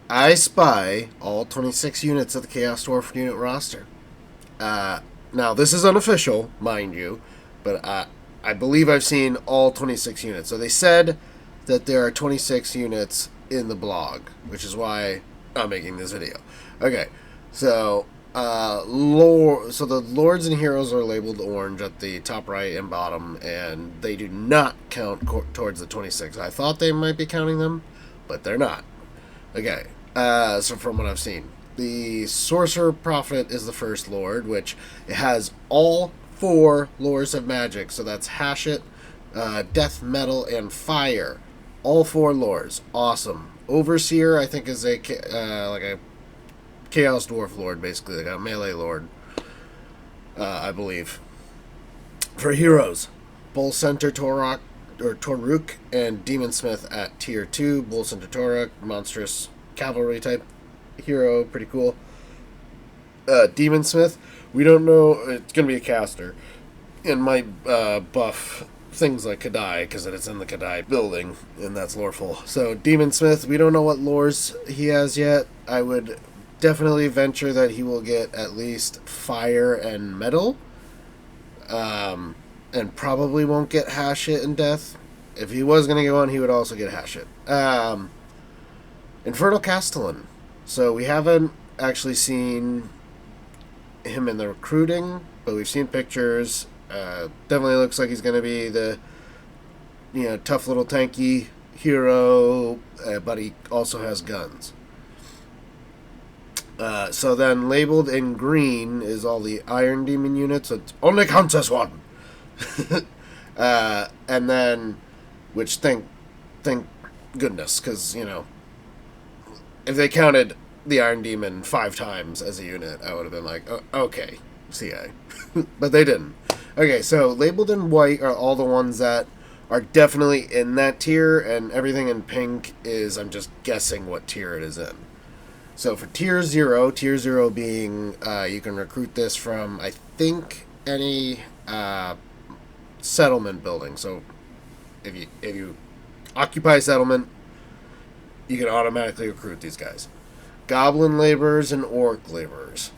I spy all 26 units of the Chaos Dwarf unit roster. Now, this is unofficial, mind you, but I believe I've seen all 26 units. So they said that there are 26 units in the blog, which is why I'm making this video. Okay, so so the lords and heroes are labeled orange at the top right and bottom, and they do not count towards the 26. I thought they might be counting them, but they're not. Okay, so from what I've seen, the Sorcerer Prophet is the first lord, which it has all 4 lures of magic. So that's Hashit, Death Metal, and Fire. All 4 lures. Awesome. Overseer, I think, is like a Chaos Dwarf Lord, basically, like a melee Lord, I believe. For heroes, Bull Center Toruk and Demon Smith at tier 2. Bull Center Toruk, monstrous cavalry type hero, pretty cool. Demon Smith, we don't know, it's going to be a caster, and might buff things like Kadai, because it's in the Kadai building, and that's loreful. So, Demon Smith, we don't know what lores he has yet. I would definitely venture that he will get at least fire and metal, and probably won't get Hashit and death. If he was going to get one, he would also get Hashit. Infernal Castellan. So we haven't actually seen him in the recruiting, but we've seen pictures. Definitely looks like he's going to be the tough little tanky hero, but he also has guns. So then labeled in green is all the Iron Demon units. It only counts as one. And then, which thank goodness, because if they counted the Iron Demon 5 times as a unit, I would have been like, oh, okay, CA. But they didn't. Okay, so labeled in white are all the ones that are definitely in that tier, and everything in pink is, I'm just guessing what tier it is in. So for tier 0 being, you can recruit this from, I think, any settlement building. So if you occupy a settlement, you can automatically recruit these guys. Goblin laborers and orc laborers.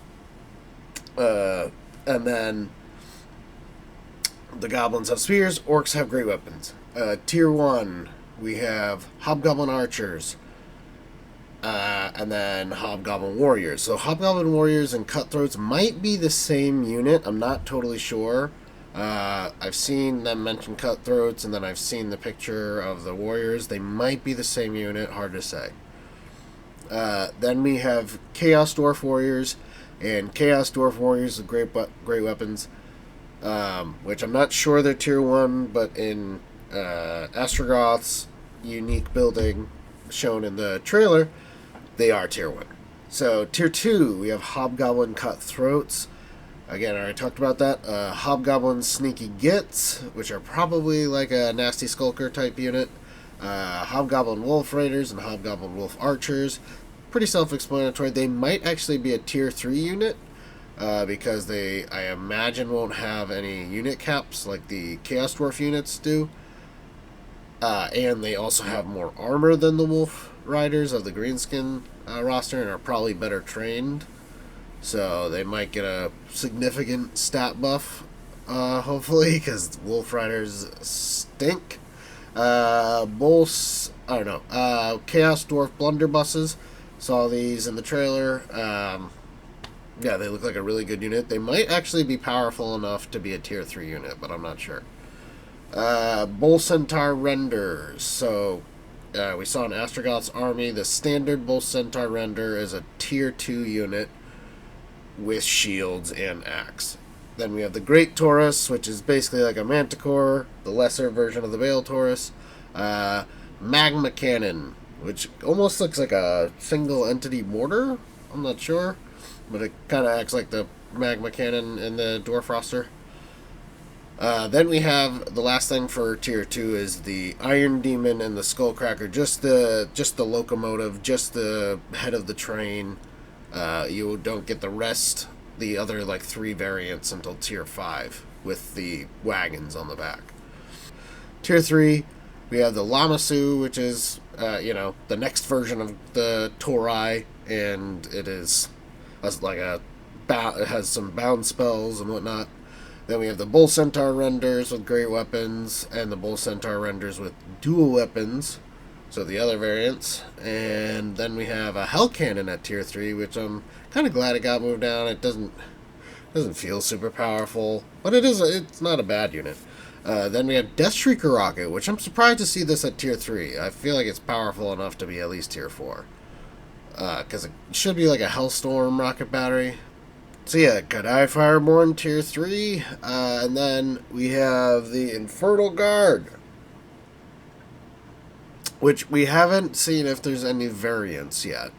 And then the goblins have spears, orcs have great weapons. Tier 1, we have hobgoblin archers. And then hobgoblin warriors. So hobgoblin warriors and cutthroats might be the same unit. I'm not totally sure. I've seen them mention cutthroats, and then I've seen the picture of the warriors. They might be the same unit. Hard to say. Then we have Chaos Dwarf warriors, and Chaos Dwarf warriors with great weapons, which I'm not sure they're tier 1, but in Astrogoth's unique building shown in the trailer, they are tier 1. So tier 2, we have hobgoblin cutthroats. Again, I already talked about that. Hobgoblin Sneaky Gits, which are probably like a Nasty Skulker type unit. Hobgoblin Wolf Raiders and Hobgoblin Wolf Archers. Pretty self-explanatory. They might actually be a tier 3 unit, because they, I imagine, won't have any unit caps like the Chaos Dwarf units do. And they also have more armor than the Wolf Riders of the Greenskin roster, and are probably better trained. So they might get a significant stat buff, hopefully, because Wolf Riders stink. Chaos Dwarf Blunderbusses. Saw these in the trailer. Yeah, they look like a really good unit. They might actually be powerful enough to be a tier 3 unit, but I'm not sure. Bull Centaur Renders. So we saw in Astrogoth's army, the standard Bull Centaur Render is a tier 2 unit with shields and axe. Then we have the Great Taurus, which is basically like a Manticore, the lesser version of the Veil Taurus. Magma Cannon, which almost looks like a single entity mortar. I'm not sure, but it kind of acts like the Magma Cannon in the Dwarf roster. Then we have the last thing for tier 2 is the Iron Demon and the Skullcracker. Just the locomotive, just the head of the train. You don't get the rest, the other like 3 variants, until tier 5 with the wagons on the back. Tier 3, We have the Lamasu, which is, the next version of the Torai, and it is like it has some bound spells and whatnot. Then we have the Bull Centaur renders with great weapons, and the Bull Centaur renders with dual weapons, so the other variants. And then we have a Hell Cannon at tier 3, which I'm kind of glad it got moved down. It doesn't feel super powerful, but it's not a bad unit. Then we have Death Shrieker Rocket, which I'm surprised to see this at tier 3. I feel like it's powerful enough to be at least tier 4. Because it should be like a Hellstorm rocket battery. So yeah, Kadai Fireborn tier 3. And then we have the Infernal Guard, which we haven't seen if there's any variants yet.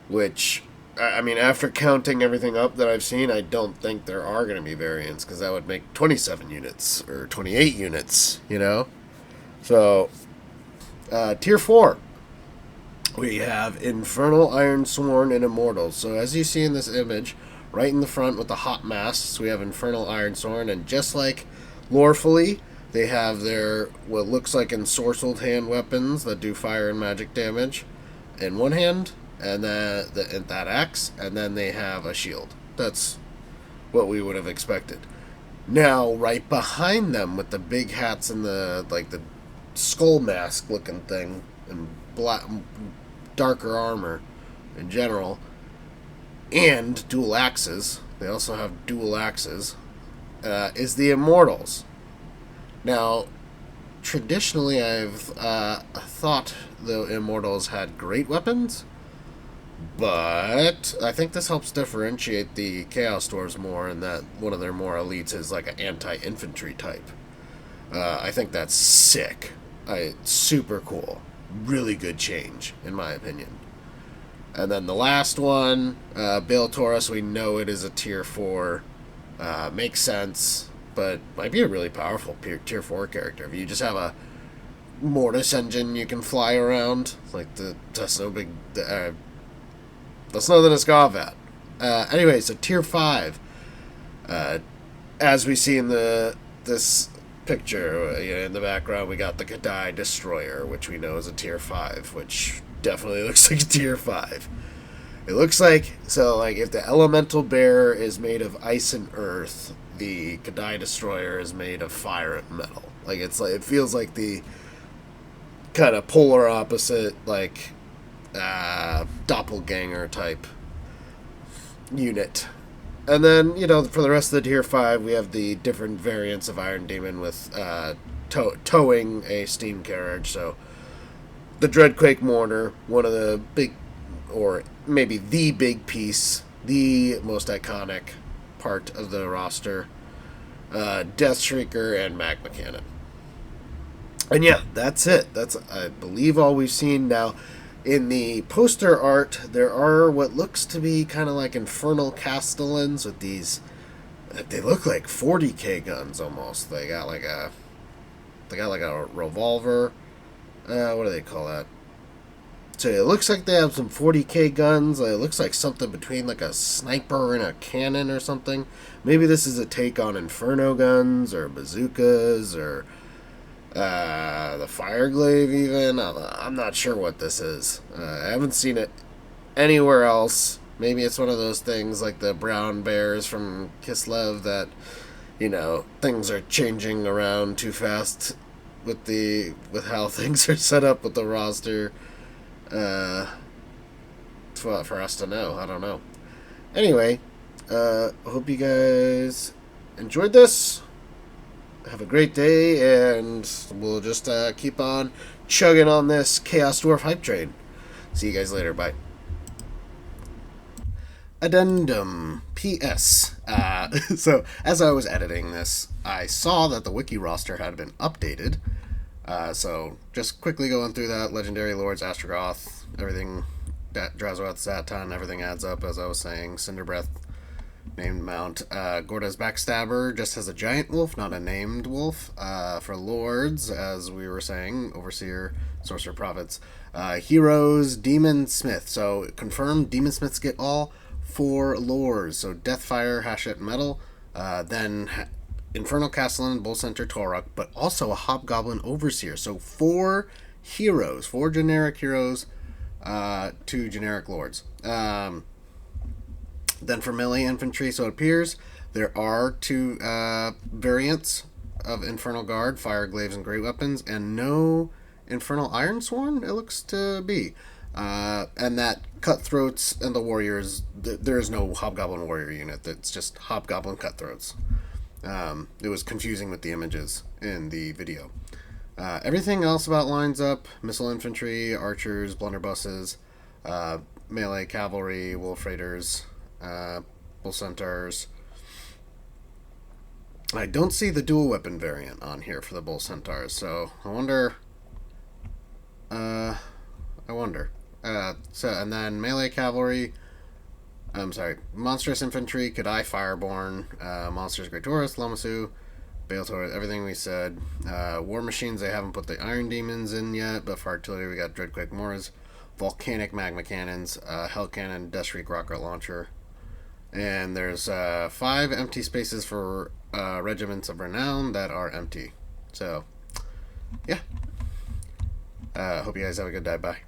Which, I mean, after counting everything up that I've seen, I don't think there are going to be variants, because that would make 27 units, or 28 units, So, tier 4. We have Infernal Ironsworn and Immortals. So as you see in this image, right in the front with the hot masks, we have Infernal Ironsworn, and just like lorefully, they have their, what looks like ensorcelled hand weapons that do fire and magic damage in one hand, and that axe, and then they have a shield. That's what we would have expected. Now, right behind them, with the big hats and the skull mask looking thing, and darker armor in general, and dual axes, they also have dual axes, is the Immortals. Now, traditionally I've thought the Immortals had great weapons, but I think this helps differentiate the Chaos Dwarves more, in that one of their more elites is like an anti-infantry type. I think that's sick. Super cool. Really good change, in my opinion. And then the last one, Bale Taurus, we know it is a tier 4. Makes sense, but might be a really powerful tier 4 character. If you just have a Mortis engine you can fly around, that's no big... That's nothing to scoff at. Anyway, so tier 5. As we see in this picture, in the background, we got the Kadai Destroyer, which we know is a tier 5, which definitely looks like a tier 5. It looks like, if the Elemental Bear is made of ice and earth, the Kadai Destroyer is made of fire and metal. It feels like the kind of polar opposite, doppelganger type unit. And then, for the rest of the tier 5, we have the different variants of Iron Demon with towing a steam carriage. So, the Dreadquake Mourner, one of the big, or maybe the big piece, the most iconic part of the roster, Death Shrieker, and Magma Cannon. And yeah, that's it. That's, I believe, all we've seen. Now, in the poster art, there are what looks to be kind of like Infernal Castellans with these, they look like 40k guns almost. They got like a revolver. What do they call that? So it looks like they have some 40k guns. It looks like something between like a sniper and a cannon or something. Maybe this is a take on Inferno guns or bazookas or the Fireglaive even. I'm not sure what this is. I haven't seen it anywhere else. Maybe it's one of those things like the brown bears from Kislev that, things are changing around too fast with how things are set up with the roster. For us to know. I don't know. Anyway, hope you guys enjoyed this. Have a great day, and we'll just keep on chugging on this Chaos Dwarf hype train. See you guys later. Bye. Addendum. P.S. So, as I was editing this, I saw that the Wiki roster had been updated. So, just quickly going through that. Legendary Lords, Astrogoth, everything, Drazoth, Zatan, everything adds up, as I was saying. Cinderbreath, named mount. Gorda's Backstabber just has a giant wolf, not a named wolf. For Lords, as we were saying, Overseer, Sorcerer, Prophets. Heroes, Demon Smith. So, confirmed, Demon Smiths get all 4 Lords. So, Deathfire, Hachette, Metal. Then Infernal Castellan, Bull Center, Torok, but also a Hobgoblin Overseer. So 4 heroes, 4 generic heroes, 2 generic lords. Then for melee infantry, so it appears there are 2 variants of Infernal Guard, Fire Glaives and Great Weapons, and no Infernal Ironsworn, it looks to be. And that Cutthroats and the Warriors, there is no Hobgoblin Warrior unit. It's just Hobgoblin Cutthroats. It was confusing with the images in the video. Everything else about lines up: Missile Infantry, Archers, Blunderbusses, Melee Cavalry, Wolf Raiders, Bull Centaurs. I don't see the dual weapon variant on here for the Bull Centaurs, so I wonder. And then Melee Cavalry. I'm sorry, Monstrous Infantry, Kadai Fireborn, Monsters Great Taurus, Lamasu, Bale Taurus, everything we said. War Machines, they haven't put the Iron Demons in yet, but for Artillery we got Dreadquake Moors, Volcanic Magma Cannons, Hell Cannon, Deathshriek Rocket Launcher. And there's 5 empty spaces for Regiments of Renown that are empty. So, yeah. Hope you guys have a good day. Bye.